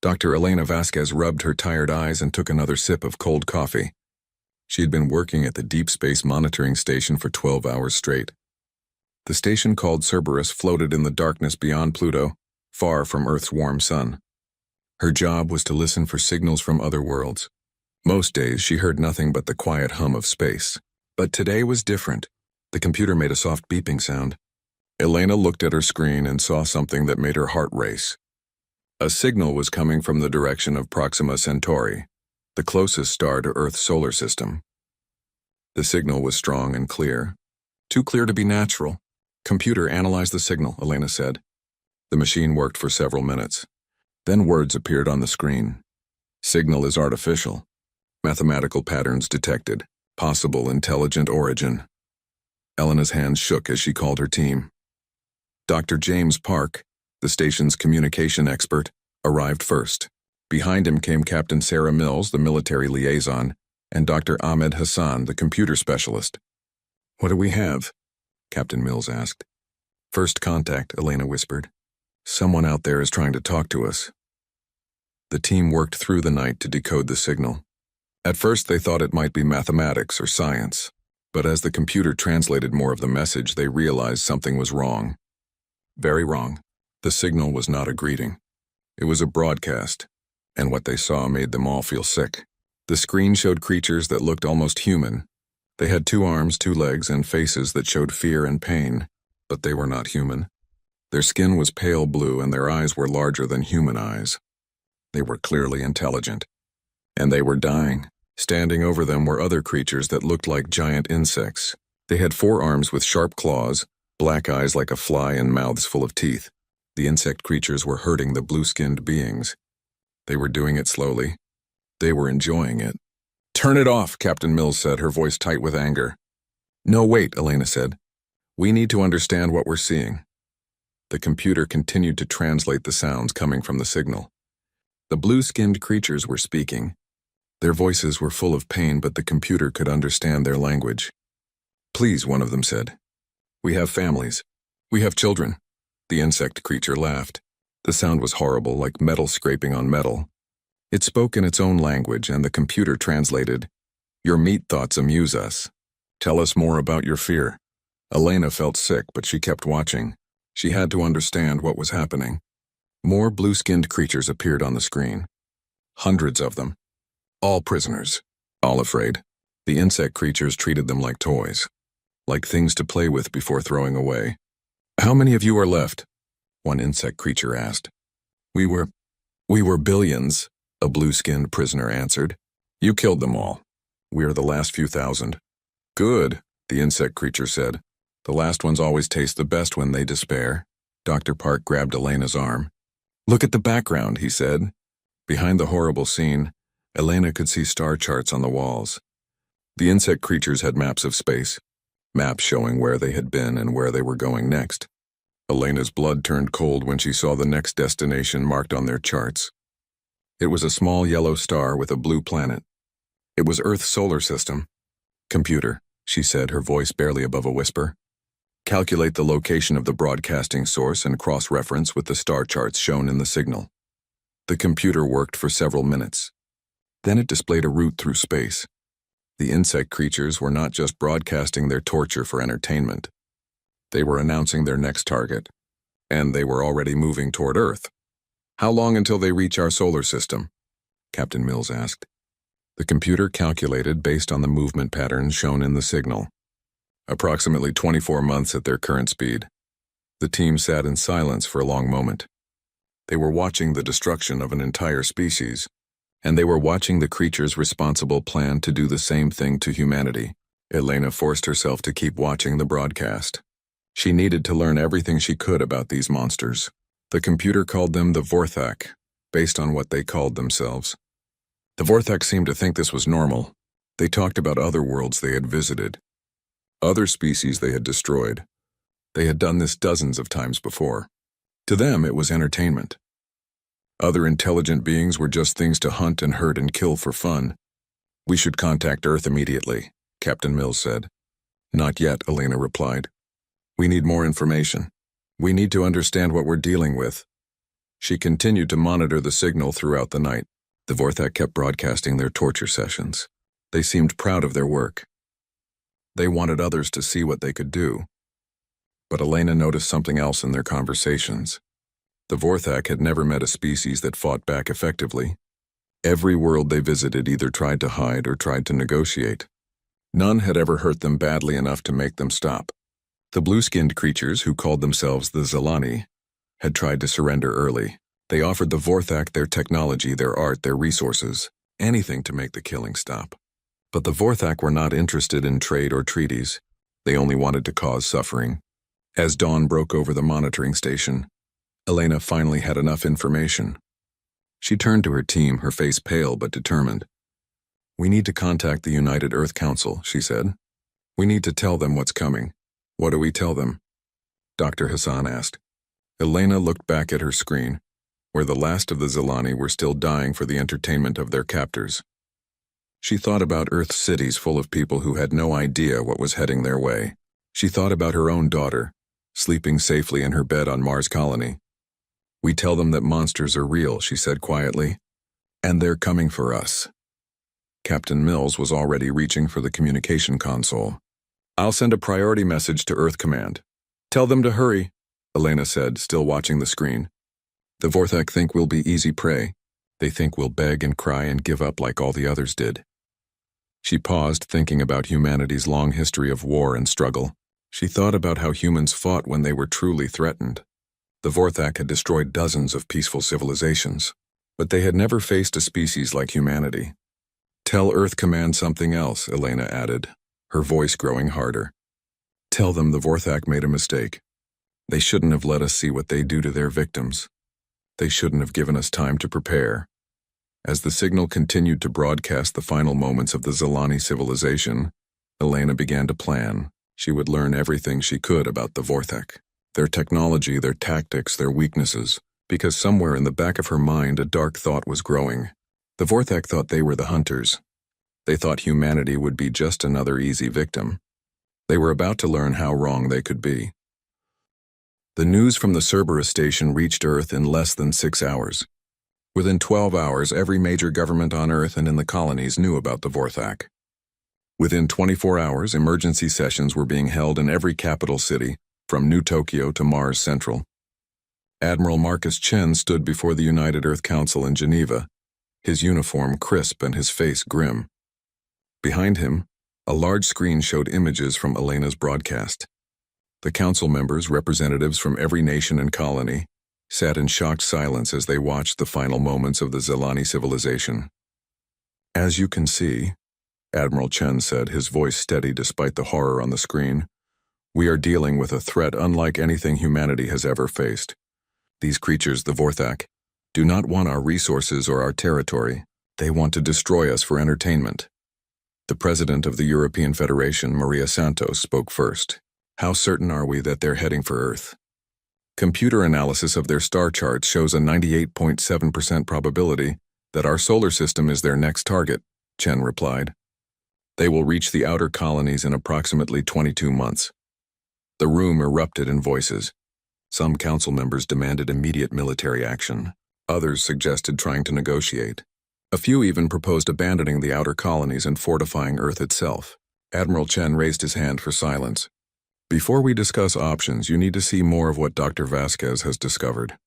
Dr. Elena Vasquez rubbed her tired eyes and took another sip of cold coffee. She had been working at the Deep Space Monitoring Station for 12 hours straight. The station called Cerberus floated in the darkness beyond Pluto, far from Earth's warm sun. Her job was to listen for signals from other worlds. Most days she heard nothing but the quiet hum of space. But today was different. The computer made a soft beeping sound. Elena looked at her screen and saw something that made her heart race. A signal was coming from the direction of Proxima Centauri, the closest star to Earth's solar system. The signal was strong and clear. Too clear to be natural. Computer, analyze the signal, Elena said. The machine worked for several minutes. Then words appeared on the screen. Signal is artificial. Mathematical patterns detected. Possible intelligent origin. Elena's hands shook as she called her team. Dr. James Park, the station's communication expert, arrived first. Behind him came Captain Sarah Mills, the military liaison, and Dr. Ahmed Hassan, the computer specialist. What do we have? Captain Mills asked. First contact, Elena whispered. Someone out there is trying to talk to us. The team worked through the night to decode the signal. At first they thought it might be mathematics or science, but as the computer translated more of the message, they realized something was wrong. Very wrong. The signal was not a greeting. It was a broadcast, and what they saw made them all feel sick. The screen showed creatures that looked almost human. They had 2 arms, 2 legs, and faces that showed fear and pain, but they were not human. Their skin was pale blue and their eyes were larger than human eyes. They were clearly intelligent. And they were dying. Standing over them were other creatures that looked like giant insects. They had 4 arms with sharp claws, black eyes like a fly and mouths full of teeth. The insect creatures were hurting the blue-skinned beings. They were doing it slowly. They were enjoying it. Turn it off, Captain Mills said, her voice tight with anger. No, wait, Elena said. We need to understand what we're seeing. The computer continued to translate the sounds coming from the signal. The blue-skinned creatures were speaking. Their voices were full of pain, but the computer could understand their language. Please, one of them said. We have families. We have children. The insect creature laughed. The sound was horrible, like metal scraping on metal. It spoke in its own language, and the computer translated, Your meat thoughts amuse us. Tell us more about your fear. Elena felt sick, but she kept watching. She had to understand what was happening. More blue-skinned creatures appeared on the screen. Hundreds of them. All prisoners. All afraid. The insect creatures treated them like toys. Like things to play with before throwing away. How many of you are left? One insect creature asked. We were billions, a blue-skinned prisoner answered. You killed them all. We are the last few thousand. Good, the insect creature said. The last ones always taste the best when they despair. Dr. Park grabbed Elena's arm. Look at the background, he said. Behind the horrible scene, Elena could see star charts on the walls. The insect creatures had maps of space, maps showing where they had been and where they were going next. Elena's blood turned cold when she saw the next destination marked on their charts. It was a small yellow star with a blue planet. It was Earth's solar system. Computer, she said, her voice barely above a whisper. Calculate the location of the broadcasting source and cross-reference with the star charts shown in the signal. The computer worked for several minutes. Then it displayed a route through space. The insect creatures were not just broadcasting their torture for entertainment. They were announcing their next target, and they were already moving toward Earth. How long until they reach our solar system? Captain Mills asked. The computer calculated based on the movement patterns shown in the signal. Approximately 24 months at their current speed. The team sat in silence for a long moment. They were watching the destruction of an entire species, and they were watching the creatures responsible plan to do the same thing to humanity. Elena forced herself to keep watching the broadcast. She needed to learn everything she could about these monsters. The computer called them the Vorthak, based on what they called themselves. The Vorthak seemed to think this was normal. They talked about other worlds they had visited, other species they had destroyed. They had done this dozens of times before. To them, it was entertainment. Other intelligent beings were just things to hunt and hurt and kill for fun. We should contact Earth immediately, Captain Mills said. Not yet, Elena replied. We need more information. We need to understand what we're dealing with. She continued to monitor the signal throughout the night. The Vorthak kept broadcasting their torture sessions. They seemed proud of their work. They wanted others to see what they could do. But Elena noticed something else in their conversations. The Vorthak had never met a species that fought back effectively. Every world they visited either tried to hide or tried to negotiate. None had ever hurt them badly enough to make them stop. The blue-skinned creatures, who called themselves the Zelani, had tried to surrender early. They offered the Vorthak their technology, their art, their resources, anything to make the killing stop. But the Vorthak were not interested in trade or treaties. They only wanted to cause suffering. As dawn broke over the monitoring station, Elena finally had enough information. She turned to her team, her face pale but determined. "We need to contact the United Earth Council," she said. "We need to tell them what's coming." "What do we tell them?" Dr. Hassan asked. Elena looked back at her screen, where the last of the Zelani were still dying for the entertainment of their captors. She thought about Earth's cities full of people who had no idea what was heading their way. She thought about her own daughter, sleeping safely in her bed on Mars Colony. "We tell them that monsters are real," she said quietly, "and they're coming for us." Captain Mills was already reaching for the communication console. "I'll send a priority message to Earth Command. Tell them to hurry," Elena said, still watching the screen. "The Vorthak think we'll be easy prey. They think we'll beg and cry and give up like all the others did." She paused, thinking about humanity's long history of war and struggle. She thought about how humans fought when they were truly threatened. The Vorthak had destroyed dozens of peaceful civilizations, but they had never faced a species like humanity. "Tell Earth Command something else," Elena added, her voice growing harder. "Tell them the Vorthak made a mistake. They shouldn't have let us see what they do to their victims. They shouldn't have given us time to prepare." As the signal continued to broadcast the final moments of the Zelani civilization, Elena began to plan. She would learn everything she could about the Vorthak, their technology, their tactics, their weaknesses, because somewhere in the back of her mind a dark thought was growing. The Vorthak thought they were the hunters. They thought humanity would be just another easy victim. They were about to learn how wrong they could be. The news from the Cerberus station reached Earth in less than 6 hours. Within 12 hours, every major government on Earth and in the colonies knew about the Vorthak. Within 24 hours, emergency sessions were being held in every capital city, from New Tokyo to Mars Central. Admiral Marcus Chen stood before the United Earth Council in Geneva, his uniform crisp and his face grim. Behind him, a large screen showed images from Elena's broadcast. The council members, representatives from every nation and colony, sat in shocked silence as they watched the final moments of the Zelani civilization. "As you can see," Admiral Chen said, his voice steady despite the horror on the screen, "we are dealing with a threat unlike anything humanity has ever faced. These creatures, the Vorthak, do not want our resources or our territory. They want to destroy us for entertainment." The president of the European Federation, Maria Santos, spoke first. "How certain are we that they're heading for Earth?" "Computer analysis of their star charts shows a 98.7% probability that our solar system is their next target," Chen replied. "They will reach the outer colonies in approximately 22 months. The room erupted in voices. Some council members demanded immediate military action. Others suggested trying to negotiate. A few even proposed abandoning the outer colonies and fortifying Earth itself. Admiral Chen raised his hand for silence. "Before we discuss options, you need to see more of what Dr. Vasquez has discovered."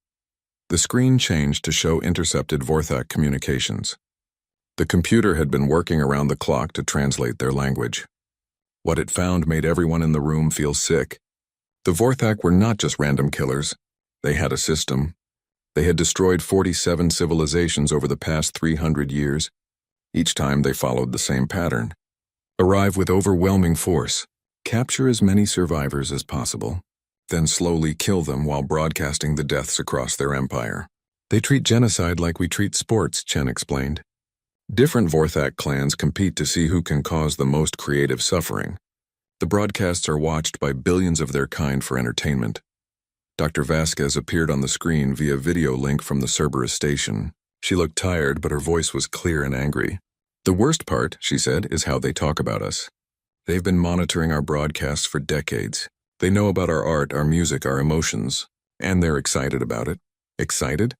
The screen changed to show intercepted Vorthak communications. The computer had been working around the clock to translate their language. What it found made everyone in the room feel sick. The Vorthak were not just random killers. They had a system. They had destroyed 47 civilizations over the past 300 years. Each time they followed the same pattern. Arrive with overwhelming force. Capture as many survivors as possible, then slowly kill them while broadcasting the deaths across their empire. "They treat genocide like we treat sports," Chen explained. "Different Vorthak clans compete to see who can cause the most creative suffering. The broadcasts are watched by billions of their kind for entertainment." Dr. Vasquez appeared on the screen via video link from the Cerberus station. She looked tired, but her voice was clear and angry. "The worst part," she said, "is how they talk about us. They've been monitoring our broadcasts for decades. They know about our art, our music, our emotions, and they're excited about it." "Excited?"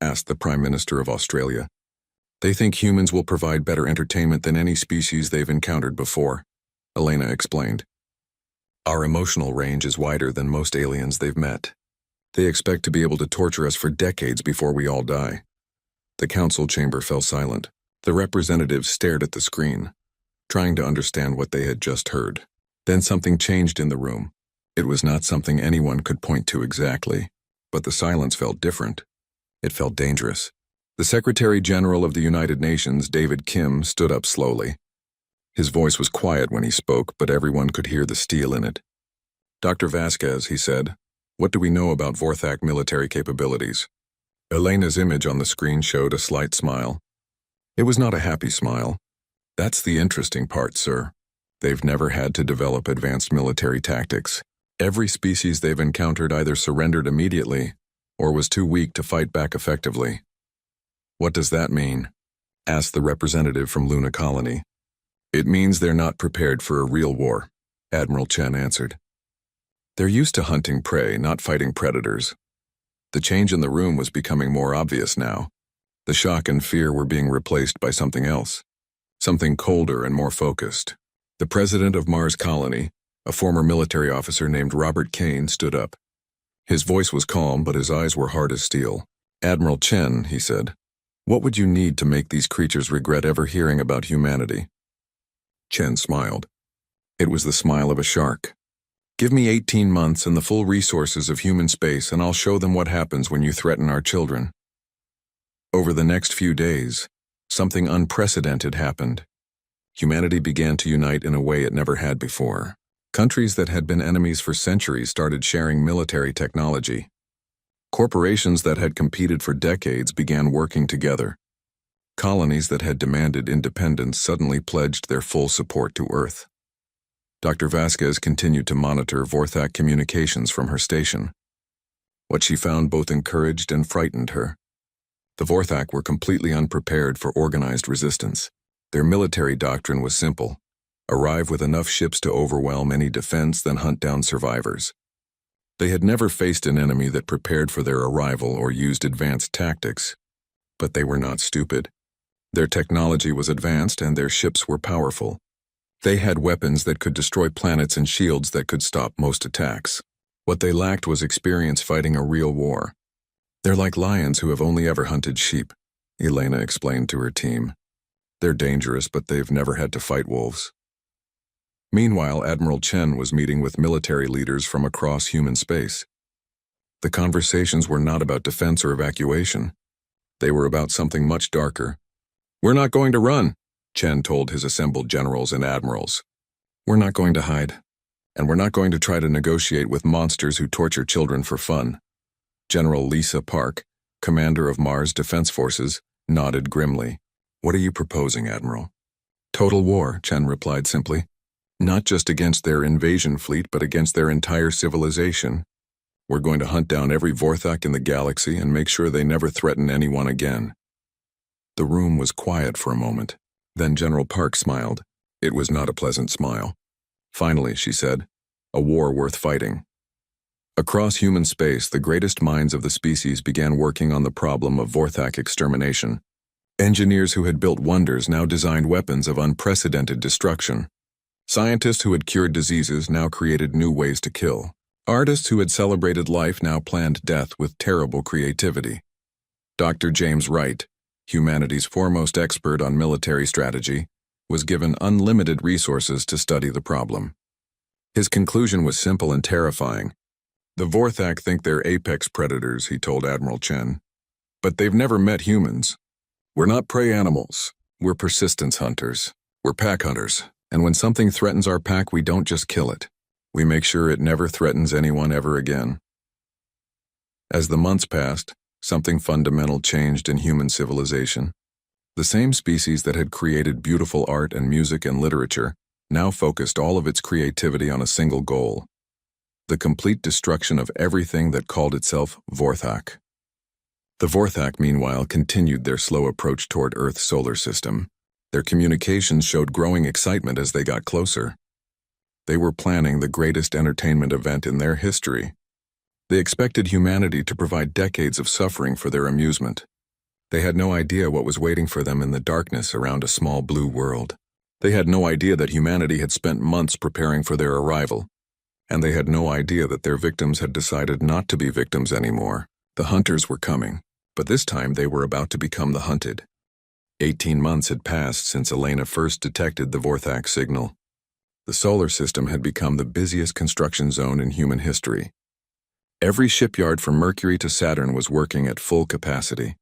asked the Prime Minister of Australia. They think humans will provide better entertainment than any species they've encountered before, Elena explained. Our emotional range is wider than most aliens they've met. They expect to be able to torture us for decades before we all die. The council chamber fell silent. The representatives stared at the screen, trying to understand what they had just heard. Then something changed in the room. It was not something anyone could point to exactly, but the silence felt different. It felt dangerous. The Secretary General of the United Nations, David Kim, stood up slowly. His voice was quiet when he spoke, but everyone could hear the steel in it. Dr. Vasquez, he said, what do we know about Vorthak military capabilities? Elena's image on the screen showed a slight smile. It was not a happy smile. That's the interesting part, sir. They've never had to develop advanced military tactics. Every species they've encountered either surrendered immediately or was too weak to fight back effectively. What does that mean? Asked the representative from Luna Colony. It means they're not prepared for a real war, Admiral Chen answered. They're used to hunting prey, not fighting predators. The change in the room was becoming more obvious now. The shock and fear were being replaced by something else, something colder and more focused. The president of Mars Colony, a former military officer named Robert Kane, stood up. His voice was calm, but his eyes were hard as steel. Admiral Chen, he said, what would you need to make these creatures regret ever hearing about humanity? Chen smiled. It was the smile of a shark. Give me 18 months and the full resources of human space, and I'll show them what happens when you threaten our children. Over the next few days, something unprecedented happened. Humanity began to unite in a way it never had before. Countries that had been enemies for centuries started sharing military technology. Corporations that had competed for decades began working together. Colonies that had demanded independence suddenly pledged their full support to Earth. Dr. Vasquez continued to monitor Vorthak communications from her station. What she found both encouraged and frightened her. The Vorthak were completely unprepared for organized resistance. Their military doctrine was simple: arrive with enough ships to overwhelm any defense, then hunt down survivors. They had never faced an enemy that prepared for their arrival or used advanced tactics. But they were not stupid. Their technology was advanced and their ships were powerful. They had weapons that could destroy planets and shields that could stop most attacks. What they lacked was experience fighting a real war. They're like lions who have only ever hunted sheep, Elena explained to her team. They're dangerous, but they've never had to fight wolves. Meanwhile, Admiral Chen was meeting with military leaders from across human space. The conversations were not about defense or evacuation. They were about something much darker. We're not going to run, Chen told his assembled generals and admirals. We're not going to hide. And we're not going to try to negotiate with monsters who torture children for fun. General Lisa Park, commander of Mars Defense Forces, nodded grimly. What are you proposing, Admiral? Total war, Chen replied simply. Not just against their invasion fleet, but against their entire civilization. We're going to hunt down every Vorthak in the galaxy and make sure they never threaten anyone again. The room was quiet for a moment. Then General Park smiled. It was not a pleasant smile. Finally, she said, a war worth fighting. Across human space, the greatest minds of the species began working on the problem of Vorthak extermination. Engineers who had built wonders now designed weapons of unprecedented destruction. Scientists who had cured diseases now created new ways to kill. Artists who had celebrated life now planned death with terrible creativity. Dr. James Wright, humanity's foremost expert on military strategy, was given unlimited resources to study the problem. His conclusion was simple and terrifying. The Vorthak think they're apex predators, he told Admiral Chen. But they've never met humans. We're not prey animals. We're persistence hunters. We're pack hunters. And when something threatens our pack, we don't just kill it. We make sure it never threatens anyone ever again. As the months passed, something fundamental changed in human civilization. The same species that had created beautiful art and music and literature now focused all of its creativity on a single goal: the complete destruction of everything that called itself Vorthak. The Vorthak, meanwhile, continued their slow approach toward Earth's solar system. Their communications showed growing excitement as they got closer. They were planning the greatest entertainment event in their history. They expected humanity to provide decades of suffering for their amusement. They had no idea what was waiting for them in the darkness around a small blue world. They had no idea that humanity had spent months preparing for their arrival. And they had no idea that their victims had decided not to be victims anymore. The hunters were coming, but this time they were about to become the hunted. 18 months had passed since Elena first detected the Vorthak signal. The solar system had become the busiest construction zone in human history. Every shipyard from Mercury to Saturn was working at full capacity.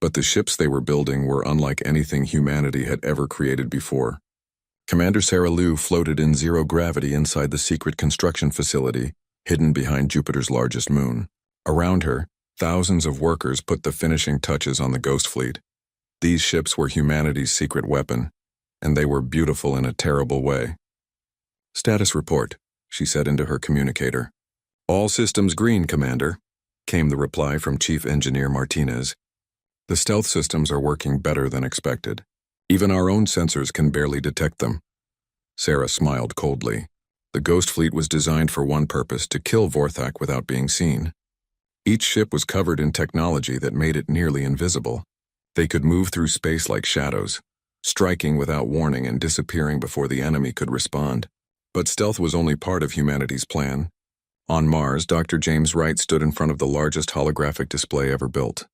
But the ships they were building were unlike anything humanity had ever created before. Commander Sarah Lou floated in zero gravity inside the secret construction facility, hidden behind Jupiter's largest moon. Around her, thousands of workers put the finishing touches on the Ghost Fleet. These ships were humanity's secret weapon, and they were beautiful in a terrible way. "Status report," she said into her communicator. "All systems green, Commander," came the reply from Chief Engineer Martinez. "The stealth systems are working better than expected. Even our own sensors can barely detect them." Sarah smiled coldly. The Ghost Fleet was designed for one purpose: to kill Vorthak without being seen. Each ship was covered in technology that made it nearly invisible. They could move through space like shadows, striking without warning and disappearing before the enemy could respond. But stealth was only part of humanity's plan. On Mars, Dr. James Wright stood in front of the largest holographic display ever built.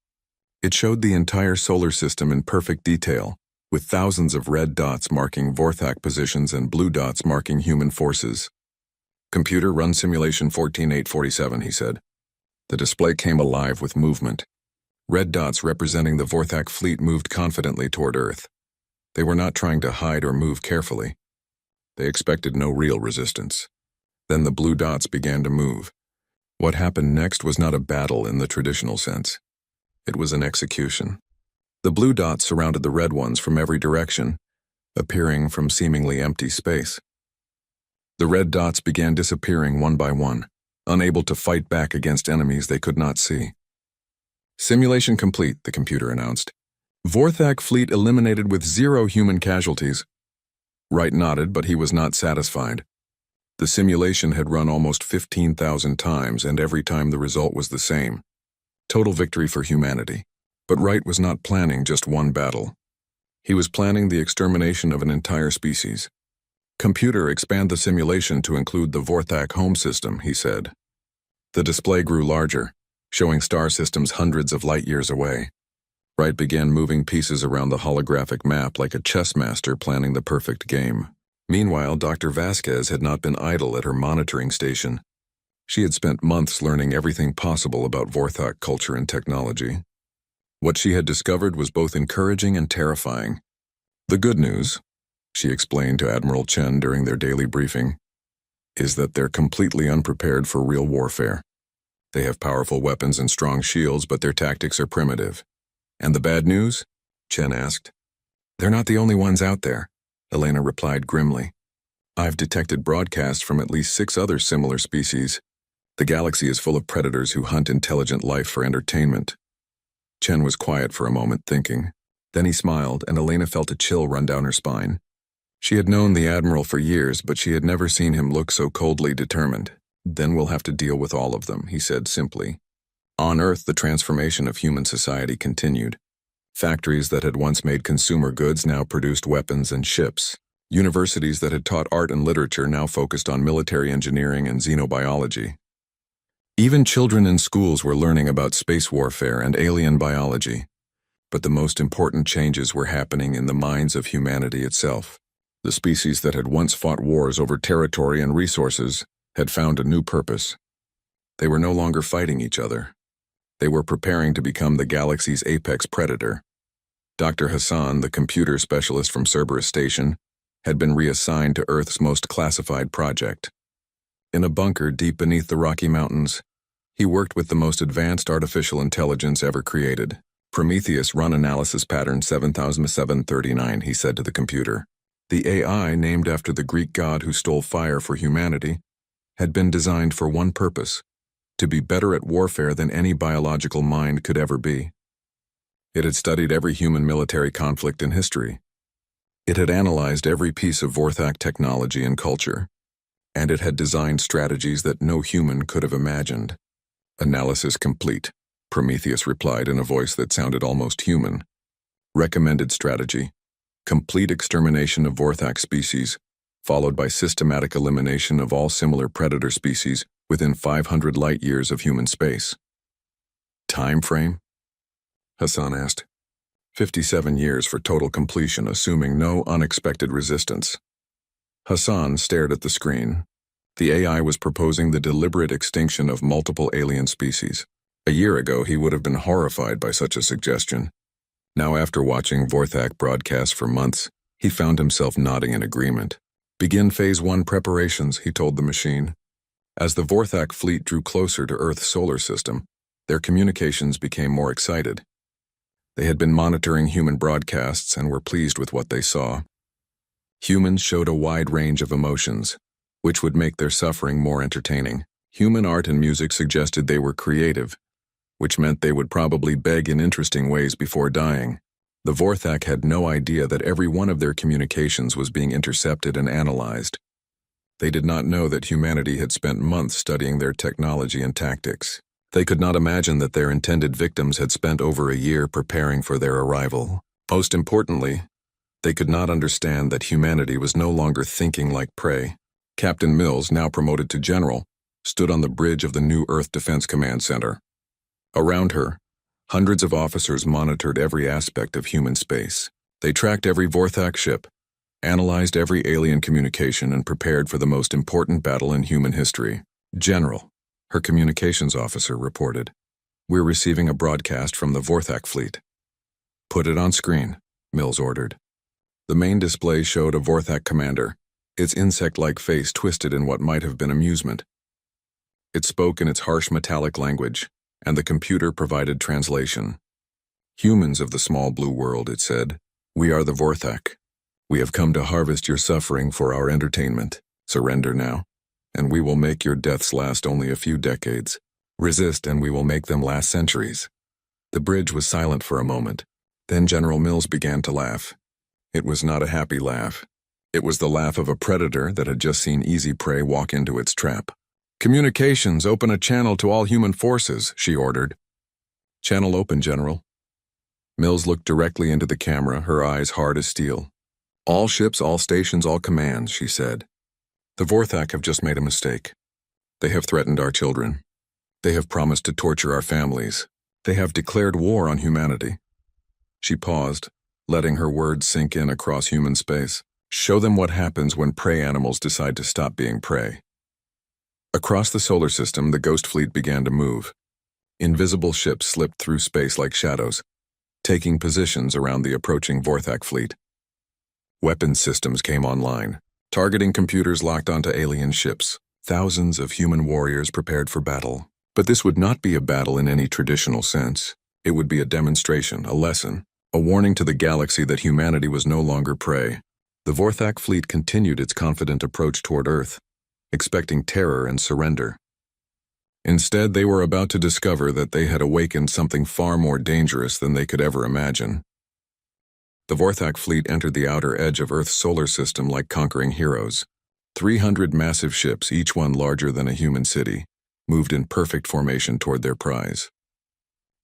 It showed the entire solar system in perfect detail, with thousands of red dots marking Vorthak positions and blue dots marking human forces. "Computer, run simulation 14847, he said. The display came alive with movement. Red dots representing the Vorthak fleet moved confidently toward Earth. They were not trying to hide or move carefully. They expected no real resistance. Then the blue dots began to move. What happened next was not a battle in the traditional sense. It was an execution. The blue dots surrounded the red ones from every direction, appearing from seemingly empty space. The red dots began disappearing one by one, unable to fight back against enemies they could not see. "Simulation complete," the computer announced. "Vorthak fleet eliminated with 0 human casualties." Wright nodded, but he was not satisfied. The simulation had run almost 15,000 times, and every time the result was the same: total victory for humanity. But Wright was not planning just one battle. He was planning the extermination of an entire species. "Computer, expand the simulation to include the Vorthak home system," he said. The display grew larger, showing star systems hundreds of light years away. Wright began moving pieces around the holographic map like a chess master planning the perfect game. Meanwhile, Dr. Vasquez had not been idle at her monitoring station. She had spent months learning everything possible about Vorthak culture and technology. What she had discovered was both encouraging and terrifying. "The good news," she explained to Admiral Chen during their daily briefing, "is that they're completely unprepared for real warfare. They have powerful weapons and strong shields, but their tactics are primitive." "And the bad news?" Chen asked. "They're not the only ones out there," Elena replied grimly. "I've detected broadcasts from at least 6 other similar species. The galaxy is full of predators who hunt intelligent life for entertainment." Chen was quiet for a moment, thinking. Then he smiled, and Elena felt a chill run down her spine. She had known the Admiral for years, but she had never seen him look so coldly determined. "Then we'll have to deal with all of them," he said simply. On Earth, the transformation of human society continued. Factories that had once made consumer goods now produced weapons and ships. Universities that had taught art and literature now focused on military engineering and xenobiology. Even children in schools were learning about space warfare and alien biology. But the most important changes were happening in the minds of humanity itself. The species that had once fought wars over territory and resources had found a new purpose. They were no longer fighting each other. They were preparing to become the galaxy's apex predator. Dr. Hassan, the computer specialist from Cerberus Station, had been reassigned to Earth's most classified project. In a bunker deep beneath the Rocky Mountains, he worked with the most advanced artificial intelligence ever created. "Prometheus run analysis pattern 7739, he said to the computer. The AI, named after the Greek god who stole fire for humanity, had been designed for one purpose: to be better at warfare than any biological mind could ever be. It had studied every human military conflict in history. It had analyzed every piece of Vorthak technology and culture, and it had designed strategies that no human could have imagined. Analysis complete, Prometheus replied in a voice that sounded almost human. Recommended strategy: complete extermination of Vorthak species, followed by systematic elimination of all similar predator species within 500 light-years of human space. Time frame? Hassan asked. 57 years for total completion, assuming no unexpected resistance. Hassan stared at the screen. The AI was proposing the deliberate extinction of multiple alien species. A year ago, he would have been horrified by such a suggestion. Now, after watching Vorthak broadcasts for months, he found himself nodding in agreement. Begin Phase 1 preparations, he told the machine. As the Vorthak fleet drew closer to Earth's solar system, their communications became more excited. They had been monitoring human broadcasts and were pleased with what they saw. Humans showed a wide range of emotions, which would make their suffering more entertaining. Human art and music suggested they were creative, which meant they would probably beg in interesting ways before dying. The Vorthak had no idea that every one of their communications was being intercepted and analyzed. They did not know that humanity had spent months studying their technology and tactics. They could not imagine that their intended victims had spent over a year preparing for their arrival. Most importantly, they could not understand that humanity was no longer thinking like prey. Captain Mills, now promoted to general, stood on the bridge of the new Earth Defense Command Center. Around her, hundreds of officers monitored every aspect of human space. They tracked every Vorthak ship, analyzed every alien communication, and prepared for the most important battle in human history. General, her communications officer reported, "We're receiving a broadcast from the Vorthak fleet." "Put it on screen," Mills ordered. The main display showed a Vorthak commander, its insect-like face twisted in what might have been amusement. It spoke in its harsh metallic language, and the computer provided translation. "Humans of the small blue world," it said, "we are the Vorthak. We have come to harvest your suffering for our entertainment. Surrender now, and we will make your deaths last only a few decades. Resist, and we will make them last centuries." The bridge was silent for a moment. Then General Mills began to laugh. It was not a happy laugh. It was the laugh of a predator that had just seen easy prey walk into its trap. "Communications, open a channel to all human forces," she ordered. "Channel open, General." Mills looked directly into the camera, her eyes hard as steel. "All ships, all stations, all commands," she said. "The Vorthak have just made a mistake. They have threatened our children. They have promised to torture our families. They have declared war on humanity." She paused, letting her words sink in across human space. "Show them what happens when prey animals decide to stop being prey." Across the solar system, the Ghost Fleet began to move. Invisible ships slipped through space like shadows, taking positions around the approaching Vorthak fleet. Weapons systems came online. Targeting computers locked onto alien ships. Thousands of human warriors prepared for battle. But this would not be a battle in any traditional sense. It would be a demonstration, a lesson, a warning to the galaxy that humanity was no longer prey. The Vorthak fleet continued its confident approach toward Earth, expecting terror and surrender. Instead, they were about to discover that they had awakened something far more dangerous than they could ever imagine. The Vorthak fleet entered the outer edge of Earth's solar system like conquering heroes. 300 massive ships, each one larger than a human city, moved in perfect formation toward their prize.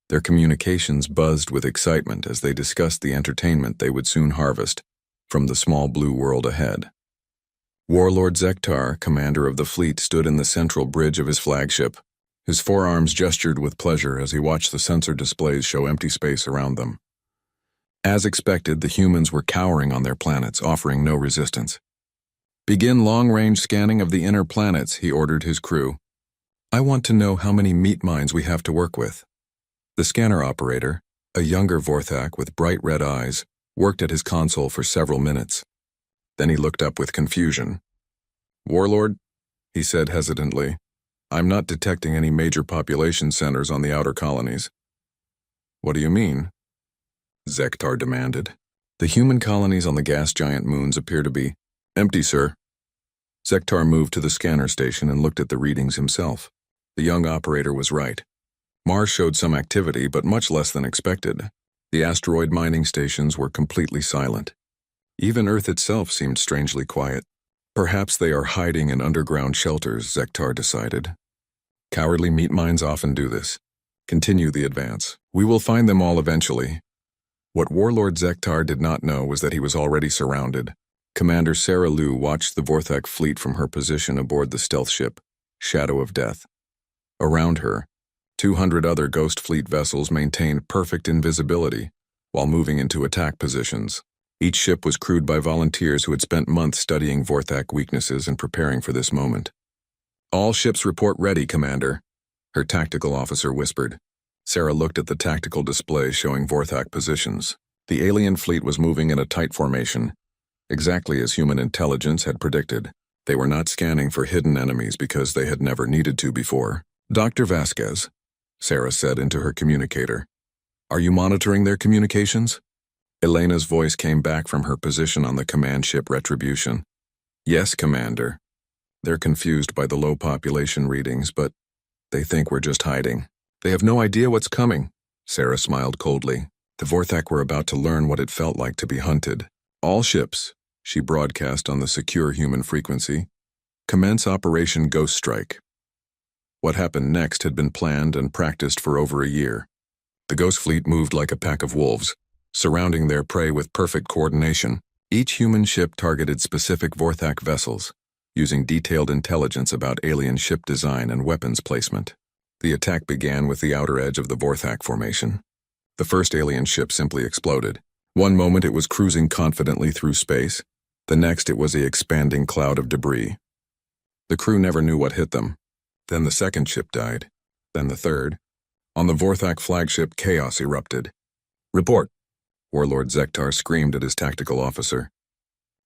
Their communications buzzed with excitement as they discussed the entertainment they would soon harvest from the small blue world ahead. Warlord Zektar, commander of the fleet, stood in the central bridge of his flagship. His forearms gestured with pleasure as he watched the sensor displays show empty space around them. As expected, the humans were cowering on their planets, offering no resistance. "Begin long-range scanning of the inner planets," he ordered his crew. "I want to know how many meat mines we have to work with." The scanner operator, a younger Vorthak with bright red eyes, worked at his console for several minutes. Then he looked up with confusion. "Warlord," he said hesitantly, "I'm not detecting any major population centers on the outer colonies." "What do you mean?" Zektar demanded. "The human colonies on the gas giant moons appear to be empty, sir." Zektar moved to the scanner station and looked at the readings himself. The young operator was right. Mars showed some activity, but much less than expected. The asteroid mining stations were completely silent. Even Earth itself seemed strangely quiet. Perhaps they are hiding in underground shelters, Zektar decided. Cowardly meat mines often do this. Continue the advance. We will find them all eventually. What Warlord Zektar did not know was that he was already surrounded. Commander Sarah Liu watched the Vorthak fleet from her position aboard the stealth ship, Shadow of Death. Around her, 200 other Ghost Fleet vessels maintained perfect invisibility while moving into attack positions. Each ship was crewed by volunteers who had spent months studying Vorthak weaknesses and preparing for this moment. All ships report ready, Commander, her tactical officer whispered. Sarah looked at the tactical display showing Vorthak positions. The alien fleet was moving in a tight formation, exactly as human intelligence had predicted. They were not scanning for hidden enemies because they had never needed to before. Dr. Vasquez, Sarah said into her communicator. Are you monitoring their communications? Elena's voice came back from her position on the command ship Retribution. Yes, Commander. They're confused by the low population readings, but they think we're just hiding. They have no idea what's coming, Sarah smiled coldly. The Vorthak were about to learn what it felt like to be hunted. All ships, she broadcast on the secure human frequency, commence Operation Ghost Strike. What happened next had been planned and practiced for over a year. The Ghost Fleet moved like a pack of wolves, surrounding their prey with perfect coordination. Each human ship targeted specific Vorthak vessels, using detailed intelligence about alien ship design and weapons placement. The attack began with the outer edge of the Vorthak formation. The first alien ship simply exploded. One moment it was cruising confidently through space, the next it was an expanding cloud of debris. The crew never knew what hit them. Then the second ship died. Then the third. On the Vorthak flagship, chaos erupted. Report, Warlord Zektar screamed at his tactical officer.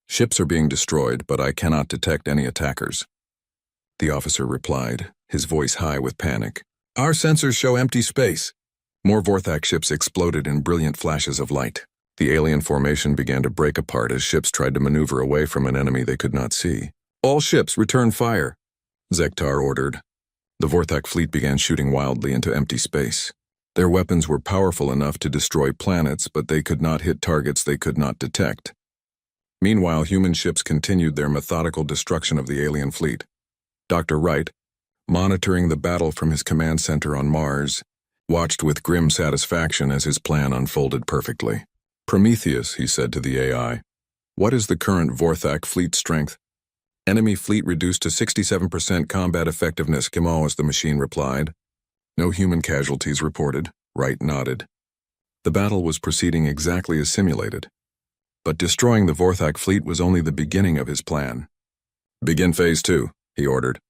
Ships are being destroyed, but I cannot detect any attackers. The officer replied, his voice high with panic. Our sensors show empty space. More Vorthak ships exploded in brilliant flashes of light. The alien formation began to break apart as ships tried to maneuver away from an enemy they could not see. All ships return fire, Zektar ordered. The Vorthak fleet began shooting wildly into empty space. Their weapons were powerful enough to destroy planets, but they could not hit targets they could not detect. Meanwhile, human ships continued their methodical destruction of the alien fleet. Dr. Wright, monitoring the battle from his command center on Mars, watched with grim satisfaction as his plan unfolded perfectly. Prometheus, he said to the AI, what is the current Vorthak fleet strength? Enemy fleet reduced to 67% combat effectiveness, as the machine replied. No human casualties reported, Wright nodded. The battle was proceeding exactly as simulated. But destroying the Vorthak fleet was only the beginning of his plan. Begin Phase 2, he ordered.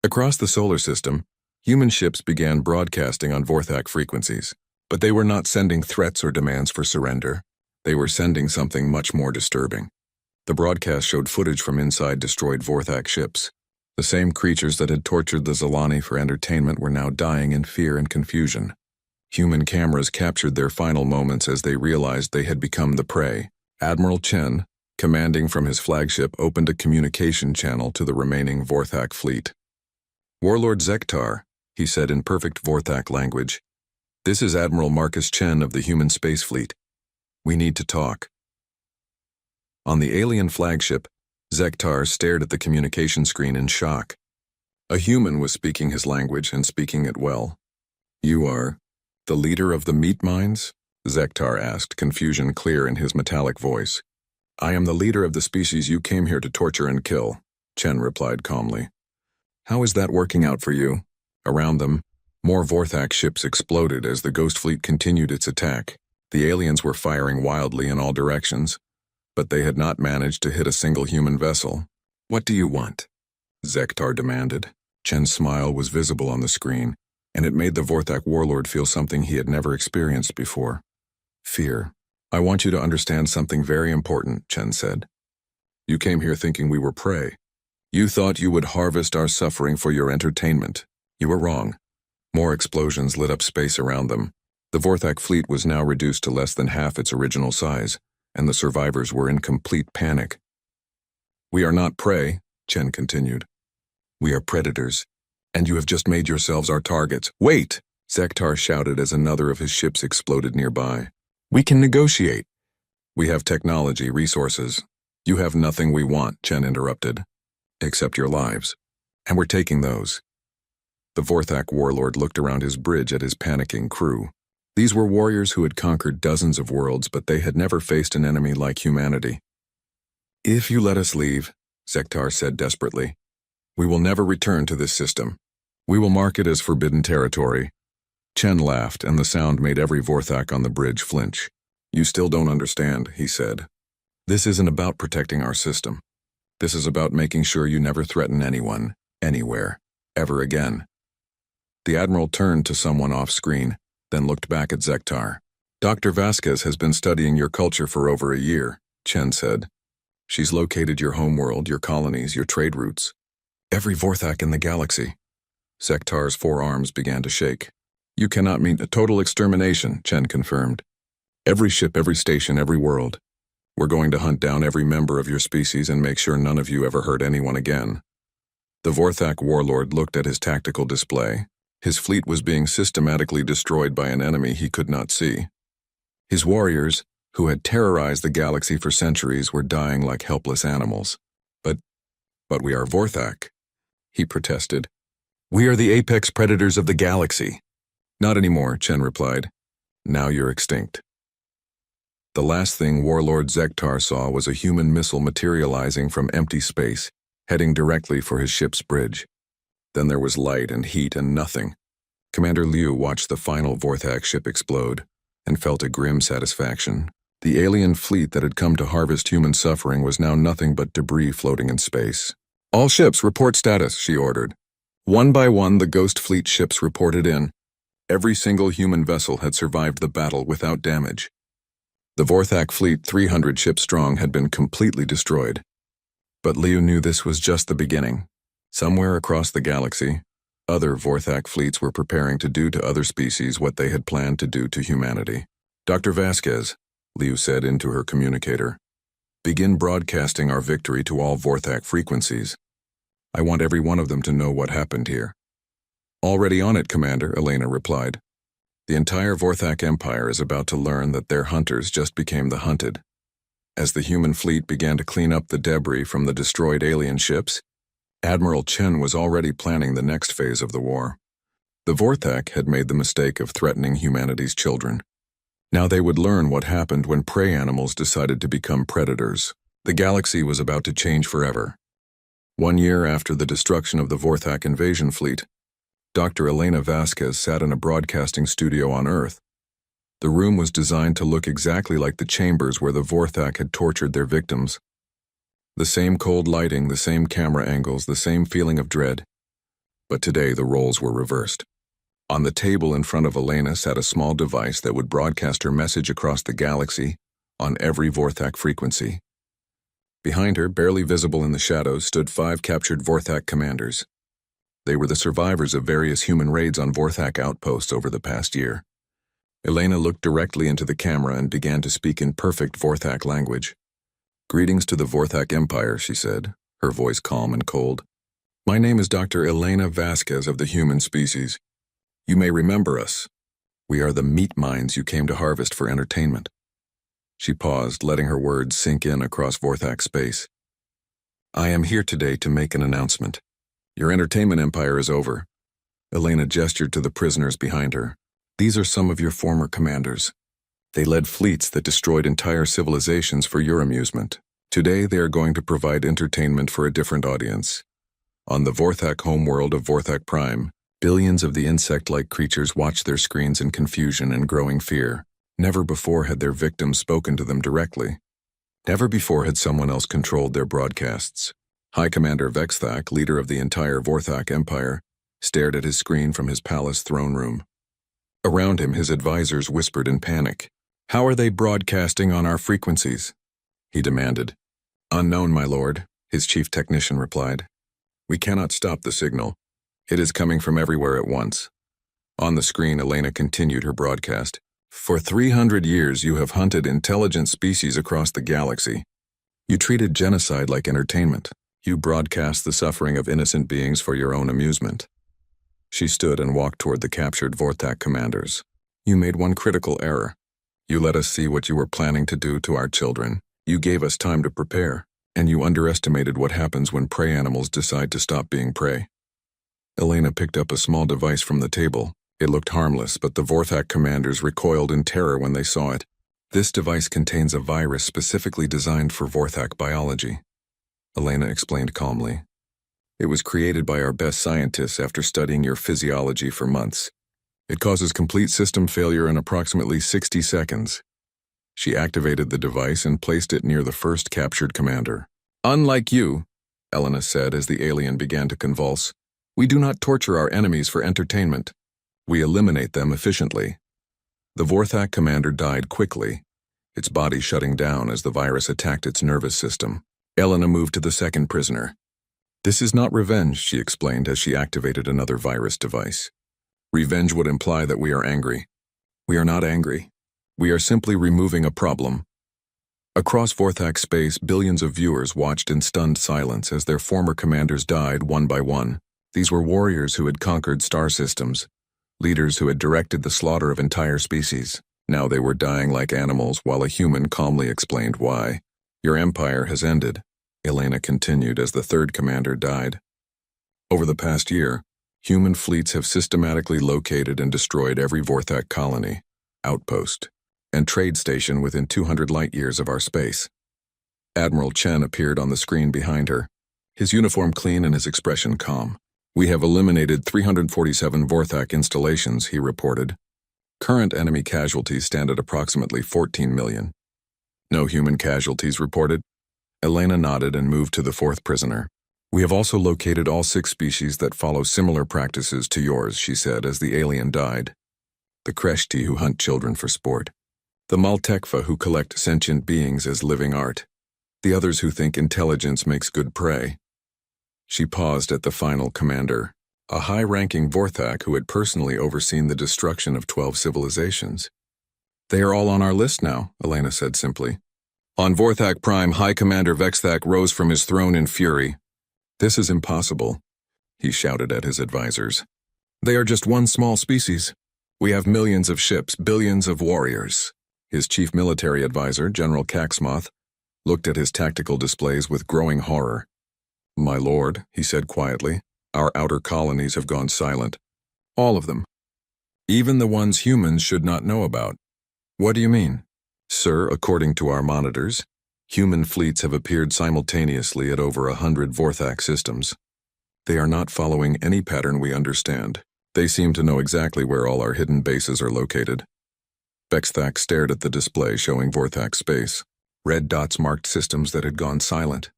Across the solar system, human ships began broadcasting on Vorthak frequencies, but they were not sending threats or demands for surrender. They were sending something much more disturbing. The broadcast showed footage from inside destroyed Vorthak ships. The same creatures that had tortured the Zalani for entertainment were now dying in fear and confusion. Human cameras captured their final moments as they realized they had become the prey. Admiral Chen, commanding from his flagship, opened a communication channel to the remaining Vorthak fleet. Warlord Zektar, he said in perfect Vorthak language, this is Admiral Marcus Chen of the Human Space Fleet. We need to talk. On the alien flagship, Zektar stared at the communication screen in shock. A human was speaking his language and speaking it well. You are the leader of the meat mines? Zektar asked, confusion clear in his metallic voice. I am the leader of the species you came here to torture and kill, Chen replied calmly. How is that working out for you? Around them, more Vorthak ships exploded as the Ghost Fleet continued its attack. The aliens were firing wildly in all directions, but they had not managed to hit a single human vessel. What do you want? Zektar demanded. Chen's smile was visible on the screen, and it made the Vorthak warlord feel something he had never experienced before. Fear. I want you to understand something very important, Chen said. You came here thinking we were prey. You thought you would harvest our suffering for your entertainment. You were wrong. More explosions lit up space around them. The Vorthak fleet was now reduced to less than half its original size, and the survivors were in complete panic. We are not prey, Chen continued. We are predators, and you have just made yourselves our targets. Wait! Zektar shouted as another of his ships exploded nearby. We can negotiate. We have technology, resources. You have nothing we want, Chen interrupted. Except your lives. And we're taking those. The Vorthak warlord looked around his bridge at his panicking crew. These were warriors who had conquered dozens of worlds, but they had never faced an enemy like humanity. "If you let us leave," Zektar said desperately, "we will never return to this system. We will mark it as forbidden territory." Chen laughed, and the sound made every Vorthak on the bridge flinch. "You still don't understand," he said. "This isn't about protecting our system. This is about making sure you never threaten anyone, anywhere, ever again." The Admiral turned to someone off-screen, then looked back at Zektar. "Dr. Vasquez has been studying your culture for over a year," Chen said. "She's located your homeworld, your colonies, your trade routes. Every Vorthak in the galaxy." Zektar's forearms began to shake. "You cannot mean a total extermination," Chen confirmed. "Every ship, every station, every world. We're going to hunt down every member of your species and make sure none of you ever hurt anyone again." The Vorthak warlord looked at his tactical display. His fleet was being systematically destroyed by an enemy he could not see. His warriors, who had terrorized the galaxy for centuries, were dying like helpless animals. But we are Vorthak," he protested. "We are the apex predators of the galaxy." "Not anymore," Chen replied. "Now you're extinct." The last thing Warlord Zektar saw was a human missile materializing from empty space, heading directly for his ship's bridge. Then there was light and heat and nothing. Commander Liu watched the final Vorthak ship explode and felt a grim satisfaction. The alien fleet that had come to harvest human suffering was now nothing but debris floating in space. "All ships, report status," she ordered. One by one, the Ghost Fleet ships reported in. Every single human vessel had survived the battle without damage. The Vorthak fleet, 300 ships strong, had been completely destroyed. But Liu knew this was just the beginning. Somewhere across the galaxy, other Vorthak fleets were preparing to do to other species what they had planned to do to humanity. "Dr. Vasquez," Liu said into her communicator, "begin broadcasting our victory to all Vorthak frequencies. I want every one of them to know what happened here." "Already on it, Commander," Elena replied. "The entire Vorthak Empire is about to learn that their hunters just became the hunted." As the human fleet began to clean up the debris from the destroyed alien ships, Admiral Chen was already planning the next phase of the war. The Vorthak had made the mistake of threatening humanity's children. Now they would learn what happened when prey animals decided to become predators. The galaxy was about to change forever. 1 year after the destruction of the Vorthak invasion fleet, Dr. Elena Vasquez sat in a broadcasting studio on Earth. The room was designed to look exactly like the chambers where the Vorthak had tortured their victims. The same cold lighting, the same camera angles, the same feeling of dread. But today the roles were reversed. On the table in front of Elena sat a small device that would broadcast her message across the galaxy on every Vorthak frequency. Behind her, barely visible in the shadows, stood 5 captured Vorthak commanders. They were the survivors of various human raids on Vorthak outposts over the past year. Elena looked directly into the camera and began to speak in perfect Vorthak language. "Greetings to the Vorthak Empire," she said, her voice calm and cold. "My name is Dr. Elena Vasquez of the human species. You may remember us. We are the meat mines you came to harvest for entertainment." She paused, letting her words sink in across Vorthak space. "I am here today to make an announcement. Your entertainment empire is over." Elena gestured to the prisoners behind her. "These are some of your former commanders. They led fleets that destroyed entire civilizations for your amusement. Today they are going to provide entertainment for a different audience. On the Vorthak homeworld of Vorthak Prime, billions of the insect-like creatures watched their screens in confusion and growing fear. Never before had their victims spoken to them directly. Never before had someone else controlled their broadcasts. High Commander Vexthak, leader of the entire Vorthak Empire, stared at his screen from his palace throne room. Around him, his advisors whispered in panic. "How are they broadcasting on our frequencies?" he demanded. "Unknown, my lord," his chief technician replied. "We cannot stop the signal. It is coming from everywhere at once." On the screen, Elena continued her broadcast. "For 300 years, you have hunted intelligent species across the galaxy. You treated genocide like entertainment. You broadcast the suffering of innocent beings for your own amusement." She stood and walked toward the captured Vorthak commanders. "You made one critical error. You let us see what you were planning to do to our children. You gave us time to prepare, and you underestimated what happens when prey animals decide to stop being prey. Elena picked up a small device from the table. It looked harmless, but the Vorthak commanders recoiled in terror when they saw it. This device contains a virus specifically designed for Vorthak biology, Elena explained calmly. It was created by our best scientists after studying your physiology for months. It causes complete system failure in approximately 60 seconds. She activated the device and placed it near the first captured commander. Unlike you, Elena said as the alien began to convulse, we do not torture our enemies for entertainment. We eliminate them efficiently. The Vorthak commander died quickly, its body shutting down as the virus attacked its nervous system. Elena moved to the second prisoner. This is not revenge, she explained as she activated another virus device. Revenge would imply that we are angry. We are not angry. We are simply removing a problem. Across Vorthak space, billions of viewers watched in stunned silence as their former commanders died one by one. These were warriors who had conquered star systems, leaders who had directed the slaughter of entire species. Now they were dying like animals while a human calmly explained why. Your empire has ended, Elena continued as the third commander died. Over the past year, human fleets have systematically located and destroyed every Vorthak colony, outpost, and trade station within 200 light-years of our space. Admiral Chen appeared on the screen behind her, his uniform clean and his expression calm. We have eliminated 347 Vorthak installations, he reported. Current enemy casualties stand at approximately 14 million. No human casualties reported. Elena nodded and moved to the fourth prisoner. We have also located all 6 species that follow similar practices to yours, she said as the alien died. The Kreshti who hunt children for sport. The Maltekfa who collect sentient beings as living art. The others who think intelligence makes good prey. She paused at the final commander, a high-ranking Vorthak who had personally overseen the destruction of 12 civilizations. They are all on our list now, Elena said simply. On Vorthak Prime, High Commander Vexthak rose from his throne in fury. This is impossible, he shouted at his advisors. They are just one small species. We have millions of ships, billions of warriors. His chief military advisor, General Caxmoth, looked at his tactical displays with growing horror. My lord, he said quietly, our outer colonies have gone silent. All of them. Even the ones humans should not know about. What do you mean? Sir, according to our monitors, human fleets have appeared simultaneously at over 100 Vorthak systems. They are not following any pattern we understand. They seem to know exactly where all our hidden bases are located. Vexthak stared at the display showing Vorthak space. Red dots marked systems that had gone silent.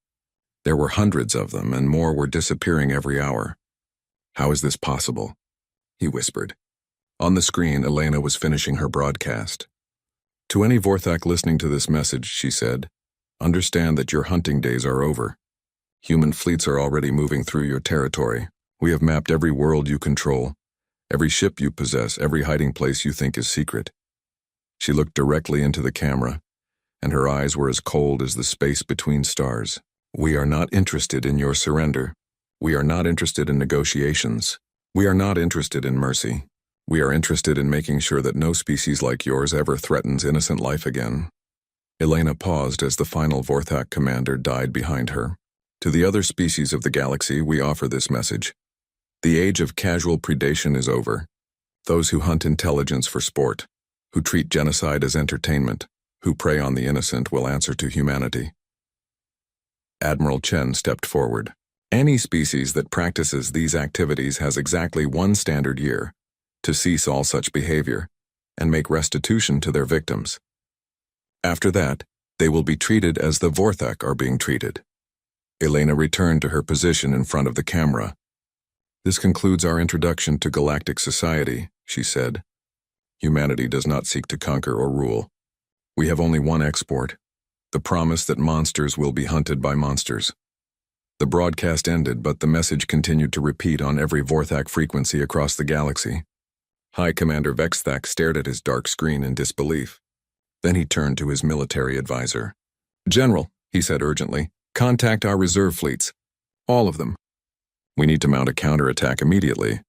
There were hundreds of them, and more were disappearing every hour. How is this possible? He whispered. On the screen, Elena was finishing her broadcast. To any Vorthak listening to this message, she said, understand that your hunting days are over. Human fleets are already moving through your territory. We have mapped every world you control, every ship you possess, every hiding place you think is secret. She looked directly into the camera, and her eyes were as cold as the space between stars. We are not interested in your surrender. We are not interested in negotiations. We are not interested in mercy. We are interested in making sure that no species like yours ever threatens innocent life again. Elena paused as the final Vorthak commander died behind her. To the other species of the galaxy, we offer this message. The age of casual predation is over. Those who hunt intelligence for sport, who treat genocide as entertainment, who prey on the innocent will answer to humanity. Admiral Chen stepped forward. Any species that practices these activities has exactly 1 standard year to cease all such behavior and make restitution to their victims. After that, they will be treated as the Vorthak are being treated. Elena returned to her position in front of the camera. This concludes our introduction to galactic society, she said. Humanity does not seek to conquer or rule. We have only one export, the promise that monsters will be hunted by monsters. The broadcast ended, but the message continued to repeat on every Vorthak frequency across the galaxy. High Commander Vexthak stared at his dark screen in disbelief. Then he turned to his military advisor. General, he said urgently, contact our reserve fleets. All of them. We need to mount a counterattack immediately.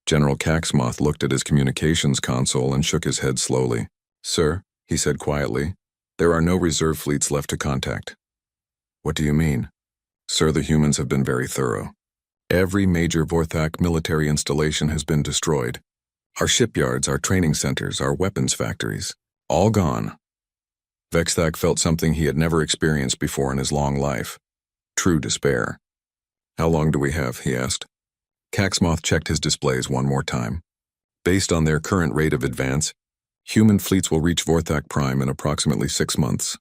General Caxmoth looked at his communications console and shook his head slowly. Sir, he said quietly, there are no reserve fleets left to contact. What do you mean? Sir, the humans have been very thorough. Every major Vorthak military installation has been destroyed. Our shipyards, our training centers, our weapons factories, all gone. Vexthak felt something he had never experienced before in his long life. True despair. How long do we have? He asked. Caxmoth checked his displays one more time. Based on their current rate of advance, human fleets will reach Vorthak Prime in approximately 6 months.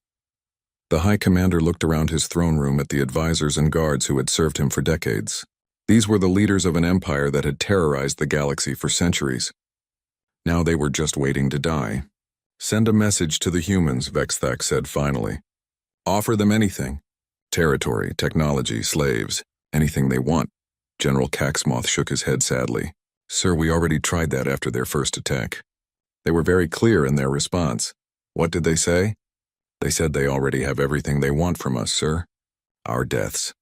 The High Commander looked around his throne room at the advisors and guards who had served him for decades. These were the leaders of an empire that had terrorized the galaxy for centuries. Now they were just waiting to die. Send a message to the humans, Vexthak said finally. Offer them anything. Territory, technology, slaves, anything they want. General Caxmoth shook his head sadly. Sir, we already tried that after their first attack. They were very clear in their response. What did they say? They said they already have everything they want from us, sir. Our deaths.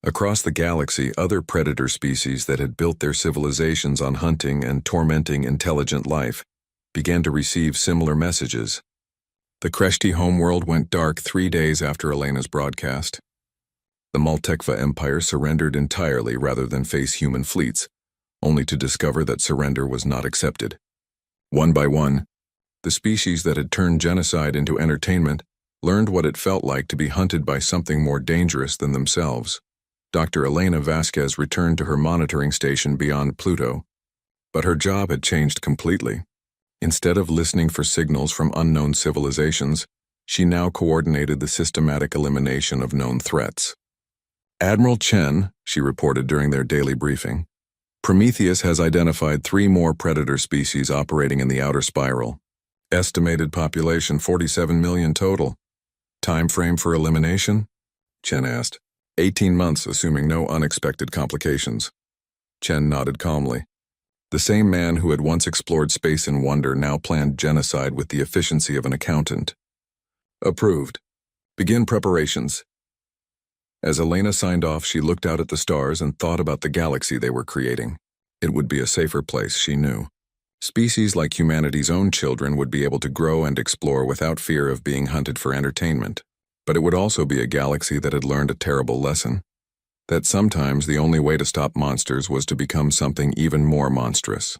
Across the galaxy, other predator species that had built their civilizations on hunting and tormenting intelligent life began to receive similar messages. The Kreshti homeworld went dark 3 days after Elena's broadcast. The Maltekva Empire surrendered entirely rather than face human fleets, only to discover that surrender was not accepted. One by one, the species that had turned genocide into entertainment learned what it felt like to be hunted by something more dangerous than themselves. Dr. Elena Vasquez returned to her monitoring station beyond Pluto, but her job had changed completely. Instead of listening for signals from unknown civilizations, she now coordinated the systematic elimination of known threats. Admiral Chen, she reported during their daily briefing, Prometheus has identified 3 more predator species operating in the outer spiral. Estimated population 47 million total. Time frame for elimination? Chen asked. 18 months, assuming no unexpected complications. Chen nodded calmly. The same man who had once explored space in wonder now planned genocide with the efficiency of an accountant. Approved. Begin preparations. As Elena signed off, she looked out at the stars and thought about the galaxy they were creating. It would be a safer place, she knew. Species like humanity's own children would be able to grow and explore without fear of being hunted for entertainment. But it would also be a galaxy that had learned a terrible lesson. That sometimes the only way to stop monsters was to become something even more monstrous.